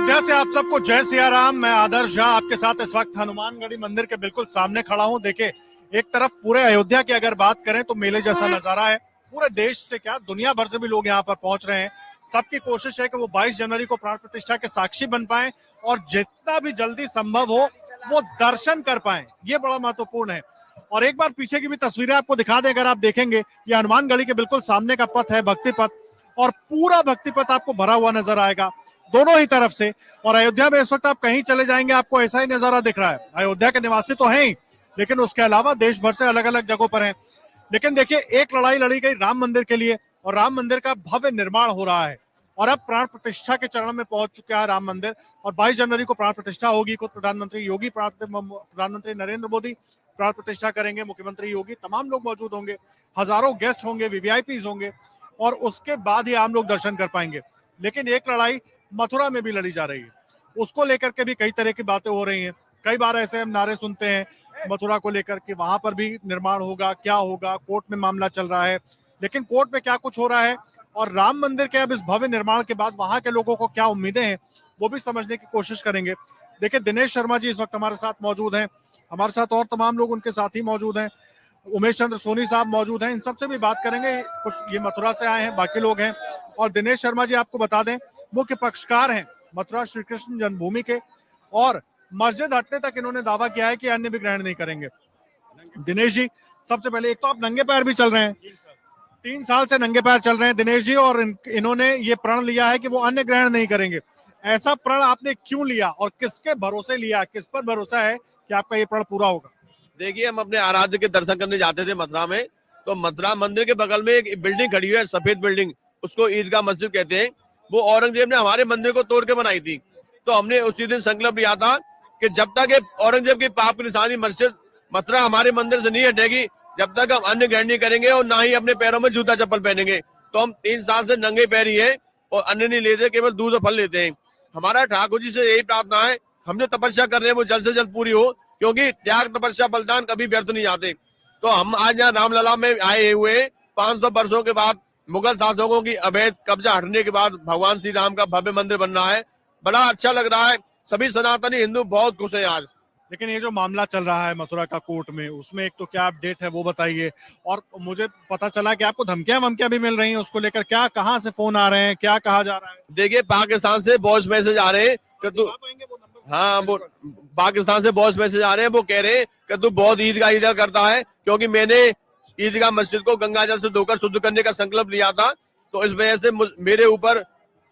अयोध्या से आप सबको जय सिया राम। मैं आदर्श झा आपके साथ इस वक्त हनुमानगढ़ी मंदिर के बिल्कुल सामने खड़ा हूं। देखिए, एक तरफ पूरे अयोध्या की अगर बात करें तो मेले जैसा नजारा है। पूरे देश से क्या दुनिया भर से भी लोग यहाँ पर पहुंच रहे हैं। सबकी कोशिश है कि वो 22 जनवरी को प्राण प्रतिष्ठा के साक्षी बन पाए और जितना भी जल्दी संभव हो वो दर्शन कर पाए। ये बड़ा महत्वपूर्ण है। और एक बार पीछे की भी तस्वीरें आपको दिखा दें, अगर आप देखेंगे ये हनुमानगढ़ी के बिल्कुल सामने का पथ है, भक्ति पथ, और पूरा भक्ति पथ आपको भरा हुआ नजर आएगा दोनों ही तरफ से। और अयोध्या में इस वक्त आप कहीं चले जाएंगे आपको ऐसा ही नजारा दिख रहा है। अयोध्या के निवासी तो हैं ही, लेकिन उसके अलावा देश भर से अलग अलग जगहों पर हैं। लेकिन देखिए, एक लड़ाई लड़ी गई राम मंदिर के लिए और राम मंदिर का भव्य निर्माण हो रहा है और अब प्राण प्रतिष्ठा के चरण में पहुंच चुका है राम मंदिर। और 22 जनवरी को प्राण प्रतिष्ठा होगी। खुद प्रधानमंत्री योगी, प्रधानमंत्री नरेंद्र मोदी प्राण प्रतिष्ठा करेंगे, मुख्यमंत्री योगी, तमाम लोग मौजूद होंगे, हजारों गेस्ट होंगे, वीवीआईपीज होंगे और उसके बाद ही आम लोग दर्शन कर पाएंगे। लेकिन एक लड़ाई मथुरा में भी लड़ी जा रही है, उसको लेकर के भी कई तरह की बातें हो रही हैं। कई बार ऐसे हम नारे सुनते हैं मथुरा को लेकर के, वहां पर भी निर्माण होगा, क्या होगा, कोर्ट में मामला चल रहा है। लेकिन कोर्ट में क्या कुछ हो रहा है और राम मंदिर के अब इस भव्य निर्माण के बाद वहां के लोगों को क्या उम्मीदें हैं, वो भी समझने की कोशिश करेंगे। देखिए, दिनेश शर्मा जी इस वक्त हमारे साथ मौजूद हैं, हमारे साथ और तमाम लोग उनके साथ ही मौजूद हैं, उमेश चंद्र सोनी साहब मौजूद हैं। इन सबसे भी बात करेंगे। कुछ ये मथुरा से आए हैं, बाकी लोग हैं। और दिनेश शर्मा जी आपको बता दें मुख्य पक्षकार हैं मथुरा श्री कृष्ण जन्मभूमि के, और मस्जिद हटने तक इन्होंने दावा किया है कि अन्य भी ग्रहण नहीं करेंगे। दिनेश जी, सबसे पहले एक तो आप नंगे पैर भी चल रहे हैं, 3 साल से नंगे पैर चल रहे हैं दिनेश जी, और इन्होंने ये प्रण लिया है कि वो अन्य ग्रहण नहीं करेंगे। ऐसा प्रण आपने क्यों लिया और किसके भरोसे लिया, किस पर भरोसा है कि आपका ये प्रण पूरा होगा? देखिए, हम अपने आराध्य के दर्शन करने जाते थे मथुरा में, तो मथुरा मंदिर के बगल में एक बिल्डिंग खड़ी हुई है, सफेद बिल्डिंग, उसको ईदगाह मस्जिद कहते हैं। वो औरंगजेब ने हमारे मंदिर को तोड़ के बनाई थी। तो हमने उसी दिन संकल्प लिया था कि जब तक औरंगजेब की पाप की निशानी मस्जिद मथुरा हमारे मंदिर से नहीं हटेगी, जब तक हम अन्न ग्रहण नहीं करेंगे और ना ही अपने पैरों में जूता चप्पल पहनेंगे। तो हम 3 साल से नंगे पैर ही है और अन्न नहीं लेते, केवल दूध और फल लेते हैं। हमारा ठाकुर जी से यही प्रार्थना है, हम जो तपस्या कर रहे हैं वो जल्द से जल्द पूरी हो, क्योंकि त्याग, तपस्या, बलिदान कभी व्यर्थ नहीं जाते। तो हम आज यहाँ रामलला में आए हुए 500 वर्षों के बाद मुगल शासकों की अवैध कब्जा हटने के बाद भगवान श्री राम का भव्य मंदिर बन रहा है। बड़ा अच्छा लग रहा है, सभी सनातनी हिंदू बहुत खुश हैं आज। लेकिन ये जो मामला चल रहा है मथुरा का कोर्ट में, उसमें एक तो क्या अपडेट है वो बताइए। और मुझे पता चला कि आपको धमकियां वमकियां भी मिल रही हैं, उसको लेकर क्या, कहां से फोन आ रहे हैं, क्या कहा जा रहा है? देखिए, पाकिस्तान से वॉइस मैसेज आ रहे हैं कि तू, हाँ, वो पाकिस्तान से वॉइस मैसेज आ रहे हैं, वो कह रहे हैं कि तू बहुत ईदगाह करता है, क्योंकि मैंने ईदगाह मस्जिद को गंगा जल से धोकर शुद्ध करने का संकल्प लिया था। तो इस वजह से मेरे ऊपर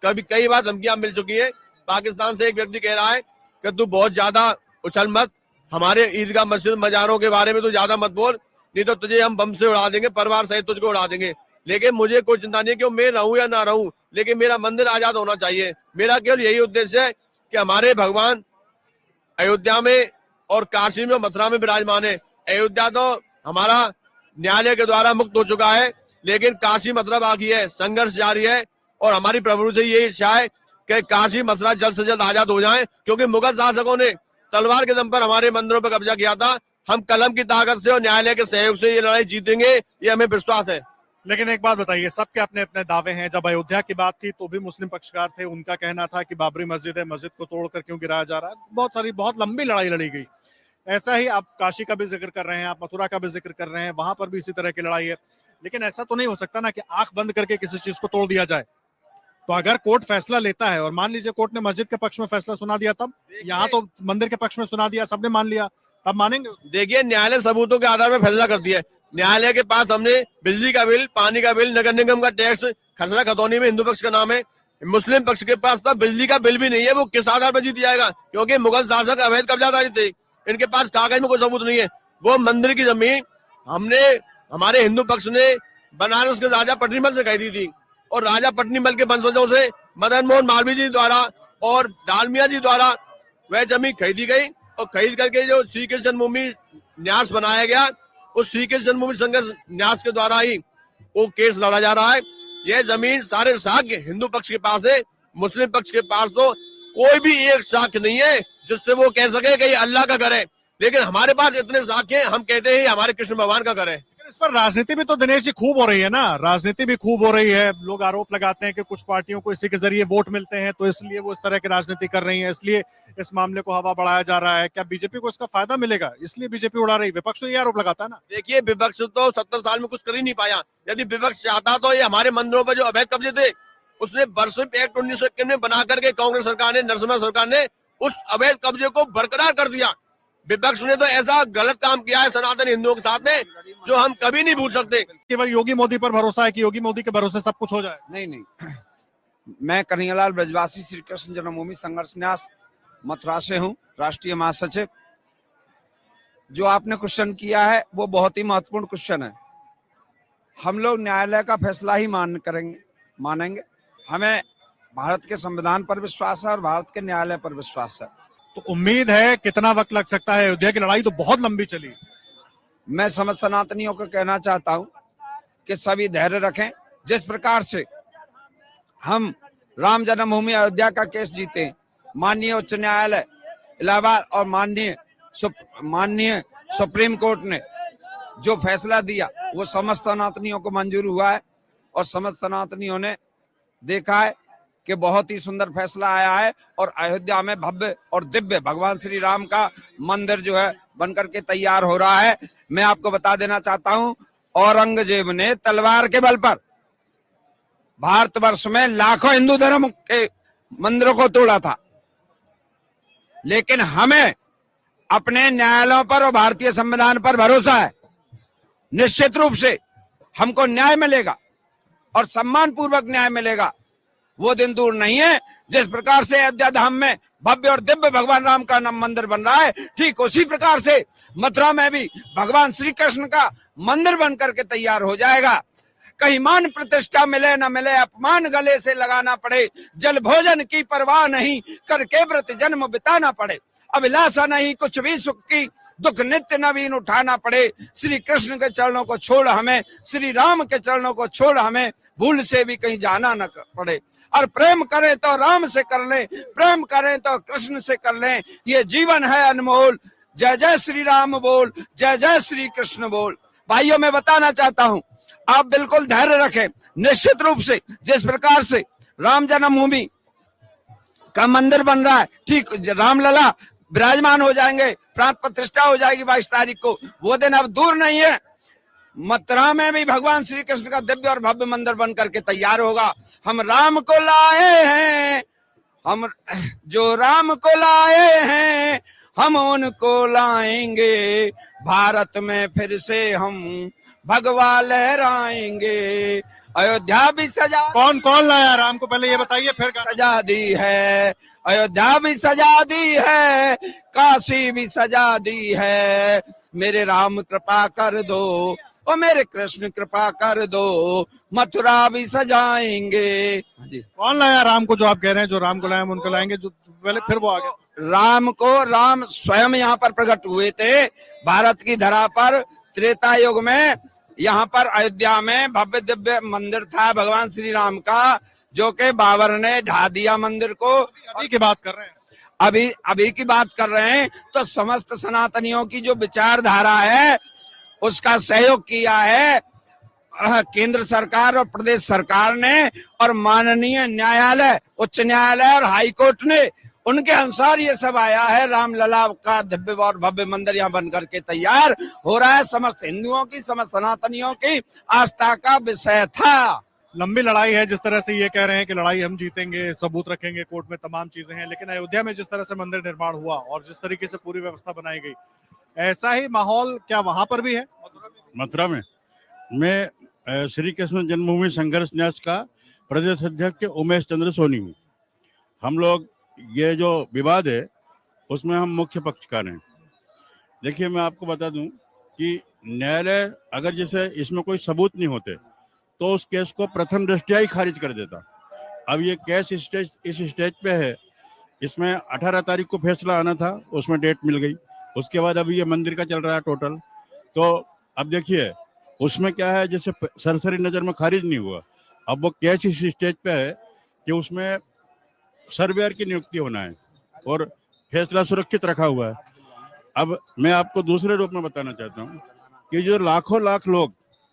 कई बार धमकियां मिल चुकी है। पाकिस्तान से एक व्यक्ति कह रहा है कि तू बहुत ज्यादा उछल मत, हमारे ईदगाह मस्जिद मजारों के बारे में तू ज्यादा मत बोल, नहीं तो तुझे हम बम से उड़ा देंगे, परिवार सहित तुझको उड़ा देंगे। लेकिन मुझे कोई चिंता नहीं कि मैं रहूं या ना रहूं, लेकिन मेरा मंदिर आजाद होना चाहिए। मेरा केवल यही उद्देश्य है कि हमारे भगवान अयोध्या में और काशी में, मथुरा में विराजमान है। अयोध्या तो हमारा न्यायालय के द्वारा मुक्त हो चुका है, लेकिन काशी मथुरा बाकी है, संघर्ष जारी है। और हमारी प्रभु से ये इच्छा है कि काशी मथुरा जल्द से जल्द आजाद हो जाएं, क्योंकि मुगल शासकों ने तलवार के दम पर हमारे मंदिरों पर कब्जा किया था। हम कलम की ताकत से और न्यायालय के सहयोग से ये लड़ाई जीतेंगे, ये हमें विश्वास है। लेकिन एक बात बताइए, सबके अपने अपने दावे हैं। जब अयोध्या की बात थी तो भी मुस्लिम पक्षकार थे, उनका कहना था कि बाबरी मस्जिद है, मस्जिद को तोड़कर क्यों गिराया जा रहा है। बहुत लंबी लड़ाई लड़ी गई। ऐसा ही आप काशी का भी जिक्र कर रहे हैं, आप मथुरा का भी जिक्र कर रहे हैं, वहां पर भी इसी तरह की लड़ाई है। लेकिन ऐसा तो नहीं हो सकता ना कि आंख बंद करके किसी चीज को तोड़ दिया जाए। तो अगर कोर्ट फैसला लेता है और मान लीजिए कोर्ट ने मस्जिद के पक्ष में फैसला सुना दिया, तब यहाँ तो मंदिर के पक्ष में सुना दिया, सबने मान लिया, तब मानेंगे? देखिए, न्यायालय सबूतों के आधार पर फैसला करती है। न्यायालय के पास हमने बिजली का बिल, पानी का बिल, नगर निगम का टैक्स, खसरा खतौनी में हिंदू पक्ष का नाम है। मुस्लिम पक्ष के पास तो बिजली का बिल भी नहीं है। वो किस आधार पर जीत जाएगा? क्योंकि मुगल शासक अवैध कब्जादारी थे, इनके पास कागज में कोई सबूत नहीं है। वो मंदिर की जमीन हमने, हमारे हिंदू पक्ष ने बनारस के राजा पटनीमल से खरीदी थी, और राजा पटनीमल के वंशजों से मदन मोहन मालवीय जी द्वारा और डालमिया जी द्वारा वह जमीन खरीदी गई। और खरीद करके जो श्री कृष्ण जन्मभूमि न्यास बनाया गया, उस श्री कृष्ण जन्मभूमि संघर्ष न्यास के द्वारा ही वो केस लड़ा जा रहा है। यह जमीन सारे साक्ष्य हिंदू पक्ष के पास है। मुस्लिम पक्ष के पास तो कोई भी एक साक्ष्य नहीं है जिससे वो कह सके कि ये अल्लाह का घर है। लेकिन हमारे पास इतने साक्ष्य हैं, हम कहते हैं हमारे कृष्ण भगवान का घर है। इस पर राजनीति भी तो दिनेश जी खूब हो रही है ना, राजनीति भी खूब हो रही है। लोग आरोप लगाते हैं कि कुछ पार्टियों को इसी के जरिए वोट मिलते हैं, तो इसलिए वो इस तरह की राजनीति कर रही है, इसलिए इस मामले को हवा बढ़ाया जा रहा है। क्या बीजेपी को इसका फायदा मिलेगा, इसलिए बीजेपी उड़ा रही? विपक्ष तो ये आरोप लगाता है ना। देखिए, विपक्ष तो 70 साल में कुछ कर ही नहीं पाया। यदि विपक्ष चाहता तो ये हमारे मंदिरों पर जो अवैध कब्जे थे, उसने वर्षिप एक्ट 1951 में बना करके कांग्रेस सरकार ने, नरसिम्हा सरकार ने उस अवैध कब्जे को बरकरार कर दिया। विपक्ष ने तो ऐसा गलत काम किया है सनातन हिंदुओं के साथ में, जो हम कभी नहीं भूल सकते। केवल योगी मोदी पर भरोसा है कि योगी मोदी के भरोसे सब कुछ हो जाए? नहीं, मैं कन्हैयालाल ब्रजवासी श्री कृष्ण जन्मभूमि संघर्ष न्यास मथुरा से हूँ, राष्ट्रीय महासचिव। जो आपने क्वेश्चन किया है वो बहुत ही महत्वपूर्ण क्वेश्चन है। हम लोग न्यायालय का फैसला ही मानेंगे। हमें भारत के संविधान पर विश्वास है और भारत के न्यायालय पर विश्वास है। तो उम्मीद है, कितना वक्त लग सकता है? अयोध्या की लड़ाई तो बहुत लंबी चली। मैं समस्त सनातनियों को कहना चाहता हूं कि सभी धैर्य रखें। जिस प्रकार से हम राम जन्मभूमि अयोध्या का केस जीते, माननीय उच्च न्यायालय इलाहाबाद और माननीय सुप्रीम कोर्ट ने जो फैसला दिया वो समस्त सनातनियों को मंजूर हुआ है और समस्त सनातनियों ने देखा है कि बहुत ही सुंदर फैसला आया है और अयोध्या में भव्य और दिव्य भगवान श्री राम का मंदिर जो है बनकर के तैयार हो रहा है। मैं आपको बता देना चाहता हूं, औरंगजेब ने तलवार के बल पर भारतवर्ष में लाखों हिंदू धर्म के मंदिरों को तोड़ा था, लेकिन हमें अपने न्यायालयों पर और भारतीय संविधान पर भरोसा है। निश्चित रूप से हमको न्याय मिलेगा और सम्मान पूर्वक न्याय मिलेगा। वो दिन दूर नहीं है। जिस प्रकार से अयोध्या धाम में भव्य और दिव्य भगवान राम का नाम मंदिर बन रहा है, ठीक उसी प्रकार से मथुरा में भी भगवान श्री कृष्ण का मंदिर बन करके तैयार हो जाएगा। कहीं मान प्रतिष्ठा मिले न मिले, अपमान गले से लगाना पड़े, जल भोजन की परवाह नहीं, करके व्रत जन्म बिताना पड़े, अभिलाषा नहीं कुछ भी सुख की, दुख नित्य नवीन उठाना पड़े। श्री कृष्ण के चरणों को छोड़ हमें, श्री राम के चरणों को छोड़ हमें भूल से भी कहीं जाना न पड़े। और प्रेम करें तो राम से कर लें, प्रेम करें तो कृष्ण से कर लें, ये जीवन है अनमोल। जय जय श्री राम बोल, जय जय श्री कृष्ण बोल। भाइयों, मैं बताना चाहता हूं, आप बिल्कुल धैर्य रखें। निश्चित रूप से जिस प्रकार से राम जन्मभूमि का मंदिर बन रहा है, ठीक रामलला विराजमान हो जाएंगे, प्राण प्रतिष्ठा हो जाएगी 22 तारीख को। वो दिन अब दूर नहीं है। मथुरा में भी भगवान श्री कृष्ण का दिव्य और भव्य मंदिर बन करके तैयार होगा। हम राम को लाए हैं, हम जो राम को लाए हैं, हम उनको लाएंगे। भारत में फिर से हम भगवा लहराएंगे। अयोध्या भी सजा, कौन कौन लाया राम को, पहले ये बताइए, फिर सजा दी है। अयोध्या भी सजा दी है, काशी भी सजा दी है। मेरे राम कृपा कर दो, और मेरे कृष्ण कृपा कर दो, मथुरा भी सजाएंगे। जी, कौन लाया राम को? जो आप कह रहे हैं जो राम को लाए, हम उनको लाएंगे, जो पहले फिर वो आगे। राम स्वयं यहाँ पर प्रकट हुए थे भारत की धरा पर। त्रेता युग में यहाँ पर अयोध्या में भव्य दिव्य मंदिर था भगवान श्री राम का, जो कि बाबर ने ढा दिया मंदिर को। अभी की बात कर रहे हैं, अभी की बात कर रहे हैं। तो समस्त सनातनियों की जो विचारधारा है उसका सहयोग किया है केंद्र सरकार और प्रदेश सरकार ने, और माननीय न्यायालय, उच्च न्यायालय और हाई कोर्ट ने, उनके अनुसार ये सब आया है। रामलला का दिव्य और भव्य मंदिर यहाँ बन करके तैयार हो रहा है। समस्त हिंदुओं की, समस्त सनातनियों की आस्था का विषय था। लंबी लड़ाई है, जिस तरह से ये कह रहे हैं कि लड़ाई हम जीतेंगे, सबूत रखेंगे कोर्ट में, तमाम चीजें हैं, लेकिन अयोध्या में जिस तरह से मंदिर निर्माण हुआ और जिस तरीके से पूरी व्यवस्था बनाई गई, ऐसा ही माहौल क्या वहां पर भी है? मथुरा में मैं श्री कृष्ण जन्मभूमि संघर्ष न्यास का प्रदेश अध्यक्ष उमेश चंद्र सोनी हूँ। हम लोग ये जो विवाद है उसमें हम मुख्य पक्षकार हैं। देखिए, मैं आपको बता दूं कि न्यायालय अगर जैसे इसमें कोई सबूत नहीं होते तो उस केस को प्रथम दृष्टया ही खारिज कर देता। अब ये केस इस स्टेज पे है, इसमें 18 तारीख को फैसला आना था, उसमें डेट मिल गई। उसके बाद अभी ये मंदिर का चल रहा है टोटल। तो अब देखिए उसमें क्या है, जैसे सरसरी नजर में खारिज नहीं हुआ, अब वो केस इस स्टेज पे है कि उसमें सर्वेयर की नियुक्ति होना है और फैसला सुरक्षित रखा हुआ है। अब मैं आपको दूसरे रूप में बताना चाहता हूँ कि जो लाखों लाख लोग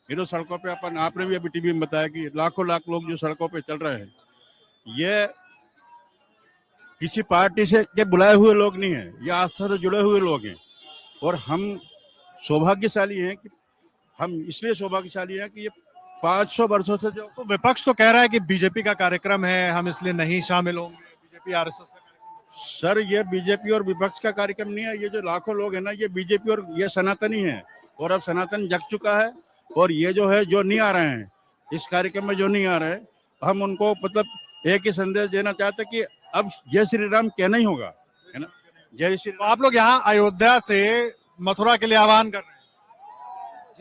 ये जो सड़कों पे आपने भी अभी टीवी में बताया कि लाखों लाख लोग जो सड़कों पे चल रहे हैं, ये किसी पार्टी से के बुलाए हुए लोग नहीं है, ये आस्था से जुड़े हुए लोग हैं। और हम सौभाग्यशाली हैं कि हम इसलिए सौभाग्यशाली हैं कि ये 500 वर्षों से जो तो विपक्ष तो कह रहा है कि बीजेपी का कार्यक्रम है, हम इसलिए नहीं शामिल होंगे, बीजेपी आरएसएस का कार्यक्रम। सर ये बीजेपी और विपक्ष का कार्यक्रम नहीं है, ये जो लाखों लोग हैं ना, ये बीजेपी और ये सनातनी है। और अब सनातन जग चुका है, और ये जो है जो नहीं आ रहे हैं इस कार्यक्रम में, जो नहीं आ रहे हैं, हम उनको मतलब एक ही संदेश देना चाहते कि अब जय श्री राम कहना ही होगा, है ना। जय श्री तो आप लोग यहाँ अयोध्या से मथुरा के लिए आह्वान कर रहे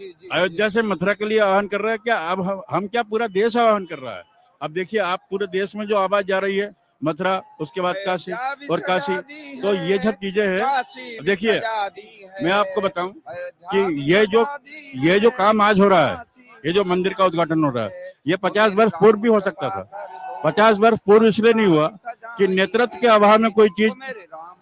हैं। अयोध्या से मथुरा के लिए आह्वान कर रहे हैं क्या? अब हम क्या, पूरा देश आह्वान कर रहा है। अब देखिए आप पूरे देश में जो आवाज जा रही है, मथुरा, उसके बाद काशी और काशी, तो ये सब चीजें हैं। देखिए मैं आपको बताऊं कि ये जो काम आज हो रहा है, ये जो मंदिर का उद्घाटन हो रहा है, ये 50 वर्ष पूर्व भी हो सकता था। 50 वर्ष पूर्व इसलिए नहीं हुआ कि नेतृत्व के अभाव में कोई चीज,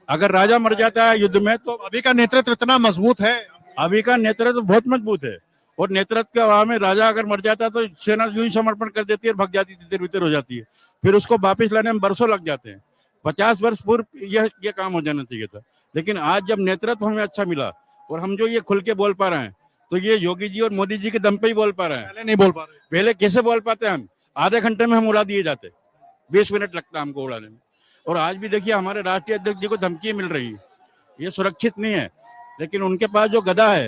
अगर राजा मर जाता है युद्ध में, तो अभी का नेतृत्व इतना मजबूत है, अभी का नेतृत्व बहुत मजबूत है। और नेतृत्व के अभाव में राजा अगर मर जाता है तो सेना यूं ही समर्पण कर देती है और भग जाती है, तितर बितर हो जाती है, फिर उसको वापस लाने में बरसों लग जाते हैं। 50 वर्ष पूर्व ये काम हो जाना चाहिए था। लेकिन आज जब नेतृत्व हमें अच्छा मिला और हम जो ये खुल के बोल पा रहे हैं, तो ये योगी जी और मोदी जी के दम पे ही बोल पा रहे हैं। पहले नहीं बोल पा रहे। पहले कैसे बोल पाते हैं हम? आधे घंटे में हम उड़ा दिए जाते, 20 मिनट लगता हमको उड़ाने में। और आज भी देखिए हमारे राष्ट्रीय अध्यक्ष जी को धमकी मिल रही है, ये सुरक्षित नहीं है। लेकिन उनके पास जो गदा है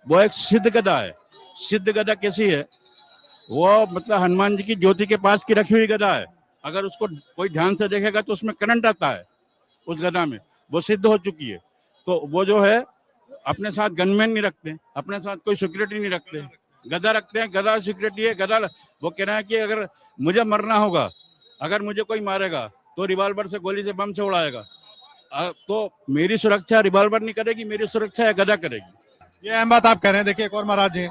वो एक सिद्ध गदा है। सिद्ध गदा कैसी है? वो मतलब हनुमान जी की ज्योति के पास की रखी हुई गदा है। अगर उसको कोई ध्यान से देखेगा तो उसमें करंट आता है, उस गदा में, वो सिद्ध हो चुकी है। तो वो जो है अपने साथ गनमैन नहीं रखते, अपने साथ कोई सिक्योरिटी नहीं रखते, गदा रखते हैं। गदा सिक्योरिटी है, गदा। वो कह रहे हैं कि अगर मुझे मरना होगा, अगर मुझे कोई मारेगा तो रिवॉल्वर से, गोली से, बम से उड़ाएगा, तो मेरी सुरक्षा रिवॉल्वर नहीं करेगी, मेरी सुरक्षा गदा करेगी। ये अहम बात आप कह रहे हैं। देखिए एक और महाराज जी,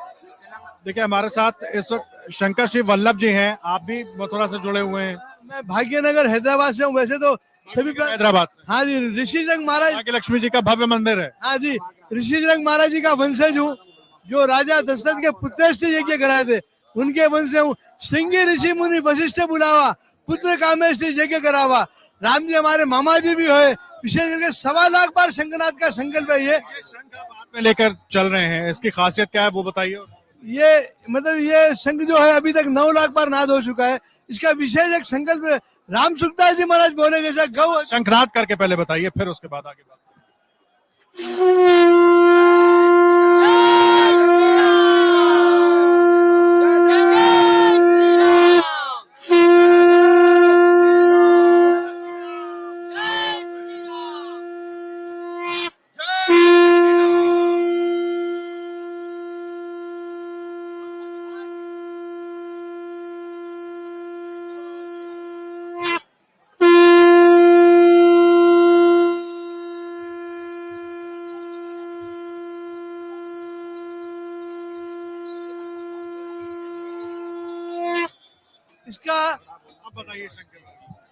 देखिए हमारे साथ इस वक्त शंकर श्री वल्लभ जी हैं, आप भी मथुरा से जुड़े हुए हैं। मैं भाग्यनगर हैदराबाद से हूँ। वैसे तो सभी हैदराबाद से। हाँ जी, ऋषिजंग महाराज, भाग्य लक्ष्मी जी का भव्य मंदिर है। हाँ जी, ऋषिजंग महाराज जी का वंशज हूँ, जो राजा दशरथ के पुत्रेष्ठ यज्ञ कराए थे, उनके वंश से हूँ। श्रृंगी ऋषि मुनि वशिष्ठ बुलावा, पुत्र कामेष्टि यज्ञ करावा। राम जी हमारे मामा जी भी हुए। विशेष करके 1.25 लाख बार शंखनाद का संकल्प है। ये में लेकर चल रहे हैं, इसकी खासियत क्या है वो बताइए। ये शंख जो है अभी तक 9 लाख बार नाद हो चुका है। इसका विशेष एक संकल्प है। राम सुखदास जी महाराज बोले जैसा गौ शंखनाद करके पहले बताइए, फिर उसके बाद आगे बात।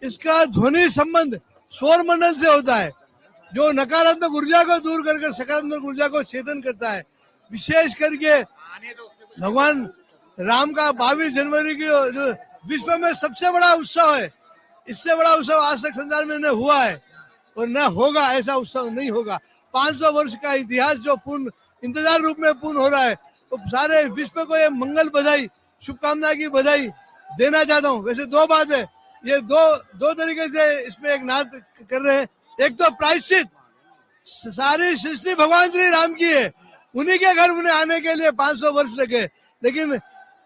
इसका ध्वनि संबंध सौर मंडल से होता है, जो नकारात्मक ऊर्जा को दूर कर सकारात्मक ऊर्जा को चेतन करता है। विशेष करके भगवान राम का 22 जनवरी की जो विश्व में सबसे बड़ा उत्सव है, इससे बड़ा उत्सव आज तक संसार में न हुआ है और न होगा। ऐसा उत्सव नहीं होगा। 500 वर्ष का इतिहास जो पूर्ण इंतजार रूप में पूर्ण हो रहा है, तो सारे विश्व को ये मंगल बधाई, शुभकामना की बधाई देना चाहता हूँ। वैसे 2 बात है, ये दो तरीके से इसमें एक नाद कर रहे हैं। एक तो प्रायश्चित, सारी सृष्टि भगवान श्री राम की है, उन्हीं के घर उन्हें आने के लिए 500 वर्ष लगे। लेकिन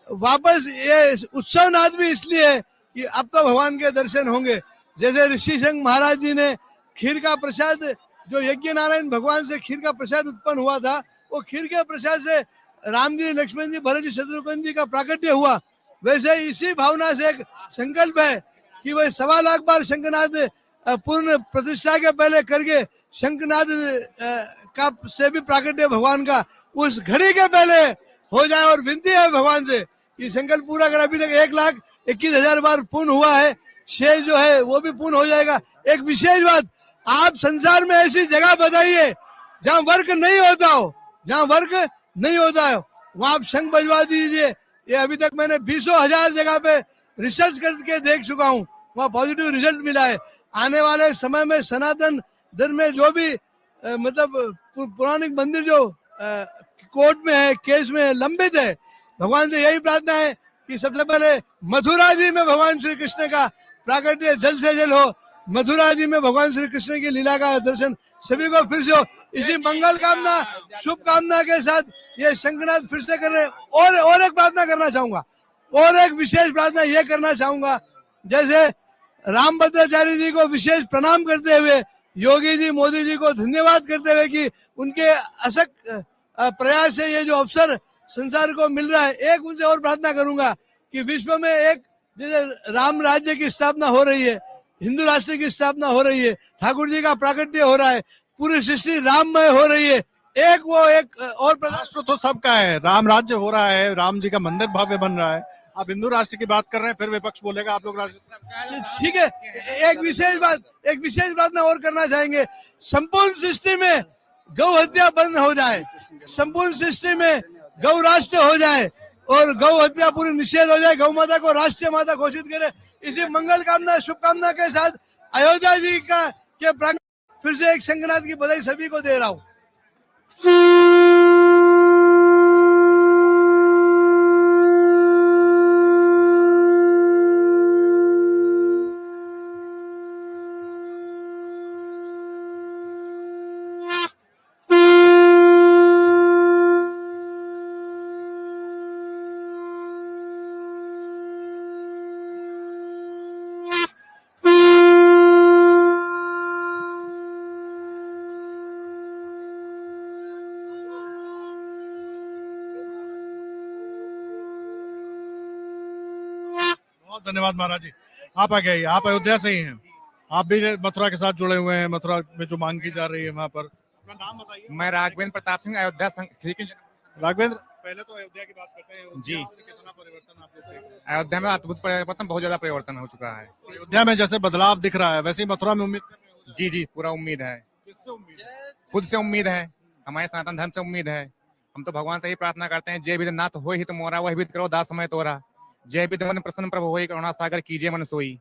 वापस ये उत्सव नाद भी इसलिए है कि अब तो भगवान के दर्शन होंगे। जैसे ऋषिशंकर महाराज जी ने खीर का प्रसाद, जो यज्ञ नारायण भगवान से खीर का प्रसाद उत्पन्न हुआ था, वो खीर के प्रसाद से राम जी, लक्ष्मण जी, भरत जी, शत्रुघ्न जी का प्राकट्य हुआ। वैसे इसी भावना से एक संकल्प है कि वह 1.25 लाख बार शंखनाद पूर्ण प्रतिष्ठा के पहले करके शंखनाद का से भी प्राकट्य भगवान का उस घड़ी के पहले हो जाए। और विनती है भगवान से कि संकल्प पूरा कर। अभी तक 1,21,000 बार पूर्ण हुआ है, शेष जो है वो भी पूर्ण हो जाएगा। एक विशेष बात, आप संसार में ऐसी जगह बताइए जहाँ वर्क नहीं होता हो, जहाँ वर्क नहीं होता है वहां आप शंख बजवा दीजिए। ये अभी तक मैंने 20,000 जगह पे रिसर्च करके देख चुका हूँ, वहाँ पॉजिटिव रिजल्ट मिला है। आने वाले समय में सनातन धर्म में जो भी मतलब पौराणिक मंदिर जो कोर्ट में है, केस में है, लंबित है, भगवान से यही प्रार्थना है कि सबसे पहले मथुरा जी में भगवान श्री कृष्ण का प्राकट्य जल से जल हो, मथुरा जी में भगवान श्री कृष्ण की लीला का दर्शन सभी को फिर से हो। इसी मंगल कामना शुभ कामना के साथ ये शंखनाद फिर से कर रहे हैं। और एक प्रार्थना करना चाहूंगा, और एक विशेष प्रार्थना ये करना चाहूंगा, जैसे रामभद्राचार्य जी को विशेष प्रणाम करते हुए, योगी जी मोदी जी को धन्यवाद करते हुए कि उनके अथक प्रयास से ये जो अवसर संसार को मिल रहा है, एक उनसे और प्रार्थना करूंगा कि विश्व में एक जैसे राम राज्य की स्थापना हो रही है, हिंदू राष्ट्र की स्थापना हो रही है, ठाकुर जी का प्राकट्य हो रहा है, पूरी सृष्टि राममय हो रही है, एक और राष्ट्र तो सबका है, राम राज्य हो रहा है, राम जी का मंदिर भव्य बन रहा है। आप हिंदू राष्ट्र की बात कर रहे हैं, फिर विपक्ष बोलेगा आप लोग राष्ट्र। ठीक है, एक विशेष बात ना और करना चाहेंगे, संपूर्ण सृष्टि में गौ हत्या बंद हो जाए, संपूर्ण सृष्टि में गौ राष्ट्र हो जाए और गौ हत्या पूरी निषेध हो जाए, गौ माता को राष्ट्रीय माता घोषित करे। इसी मंगल कामना शुभकामना के साथ अयोध्या जी का के प्रांगण फिर से एक शंखनाद की बधाई सभी को दे रहा हूँ। बहुत धन्यवाद महाराज जी। आप आ गए, आप अयोध्या से ही हैं, आप भी मथुरा के साथ जुड़े हुए हैं, मथुरा में जो मांग की जा रही है वहाँ पर। अपना नाम बताइए। मैं राघवेंद्र प्रताप सिंह, अयोध्या राघवेंद्र, पहले तो अयोध्या की बात करते हैं जी। कितना परिवर्तन आप लोग देख रहे हैं? अयोध्या में अद्भुत परिवर्तन, बहुत ज्यादा परिवर्तन हो चुका है। अयोध्या में जैसे बदलाव दिख रहा है, वैसे ही मथुरा में उम्मीद कर रहे हो? जी जी, पूरा उम्मीद है, किससे उम्मीद है? खुद से उम्मीद है, हमारे सनातन धर्म से उम्मीद है। हम तो भगवान से ही प्रार्थना करते हैं, जय विध नाथ हो ही तो मोरा, वही विध करो दास समय तोरा, जय विध मन प्रसन्न प्रभु होई, करुणा सागर कीजिए मन सोई।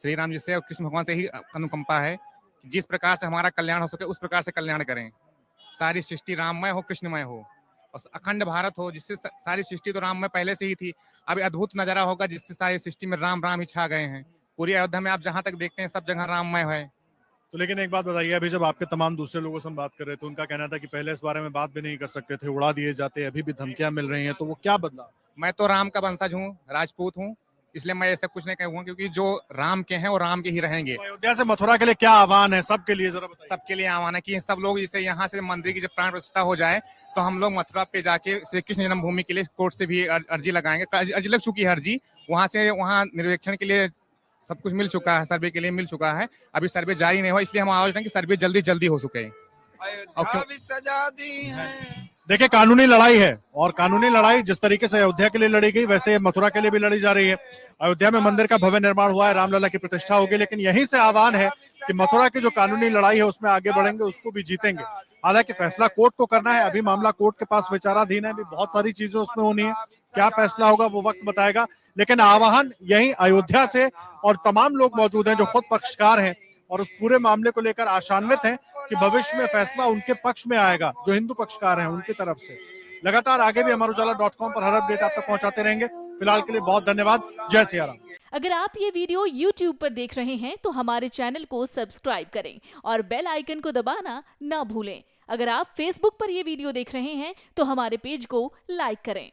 श्री राम जी से और कृष्ण भगवान से ही अनुकंपा है कि जिस प्रकार से हमारा कल्याण हो सके उस प्रकार से कल्याण करें। सारी सृष्टि राममय हो, कृष्णमय हो और अखंड भारत हो, जिससे सारी सृष्टि तो राम में पहले से ही थी, अभी अद्भुत नजारा होगा जिससे सारी सृष्टि में राम राम ही छा गए हैं। पूरी अयोध्या में आप जहां तक देखते हैं सब जगह राममय है। तो लेकिन एक बात बताइए, अभी जब आपके तमाम दूसरे लोगों से हम बात कर रहे थे, उनका कहना था कि पहले इस बारे में बात भी नहीं कर सकते थे, उड़ा दिए जाते, अभी भी धमकियां मिल रही हैं, तो वो क्या बदला? मैं तो राम का वंशज हूँ, राजपूत हूँ, इसलिए मैं ऐसा कुछ नहीं कहूँगा, क्योंकि जो राम के हैं वो राम के ही रहेंगे। तो अयोध्या से मथुरा के लिए क्या आह्वान है सबके लिए, जरा बताइए। सबके लिए आह्वान है कि सब लोग इसे यहाँ से मंदिर की जब प्राण प्रतिष्ठा हो जाए तो हम लोग मथुरा पे जाके श्री कृष्ण जन्मभूमि के लिए कोर्ट से भी अर्जी लगाएंगे। अर्जी लग चुकी है, अर्जी वहाँ से वहाँ निर्वेक्षण के लिए सब कुछ मिल चुका है, सर्वे के लिए मिल चुका है, अभी सर्वे जारी नहीं हुआ, इसलिए हम आवाज रहे हैं कि सर्वे जल्दी हो सके। अयोध्या भी सजा दी है। देखिए, कानूनी लड़ाई है और कानूनी लड़ाई जिस तरीके से अयोध्या के लिए लड़ी गई, वैसे मथुरा के लिए भी लड़ी जा रही है। अयोध्या में मंदिर का भव्य निर्माण हुआ है, रामलला की प्रतिष्ठा होगी, लेकिन यहीं से आह्वान है कि मथुरा की जो कानूनी लड़ाई है उसमें आगे बढ़ेंगे, उसको भी जीतेंगे। हालांकि फैसला कोर्ट को करना है, अभी मामला कोर्ट के पास विचाराधीन है, अभी बहुत सारी चीजें उसमें होनी है, क्या फैसला होगा वो वक्त बताएगा। लेकिन आह्वान यही अयोध्या से, और तमाम लोग मौजूद हैं जो खुद पक्षकार हैं और उस पूरे मामले को लेकर आशान्वित हैं कि भविष्य में फैसला उनके पक्ष में आएगा, जो हिंदू पक्षकार हैं उनकी तरफ से। लगातार आगे भी अमरउजाला.com पर हर अपडेट आप तक पहुंचाते रहेंगे। फिलहाल के लिए बहुत धन्यवाद। जय सिया राम। अगर आप ये वीडियो YouTube पर देख रहे हैं तो हमारे चैनल को सब्सक्राइब करें और बेल आइकन को दबाना ना भूलें। अगर आप Facebook पर ये वीडियो देख रहे हैं तो हमारे पेज को लाइक करें।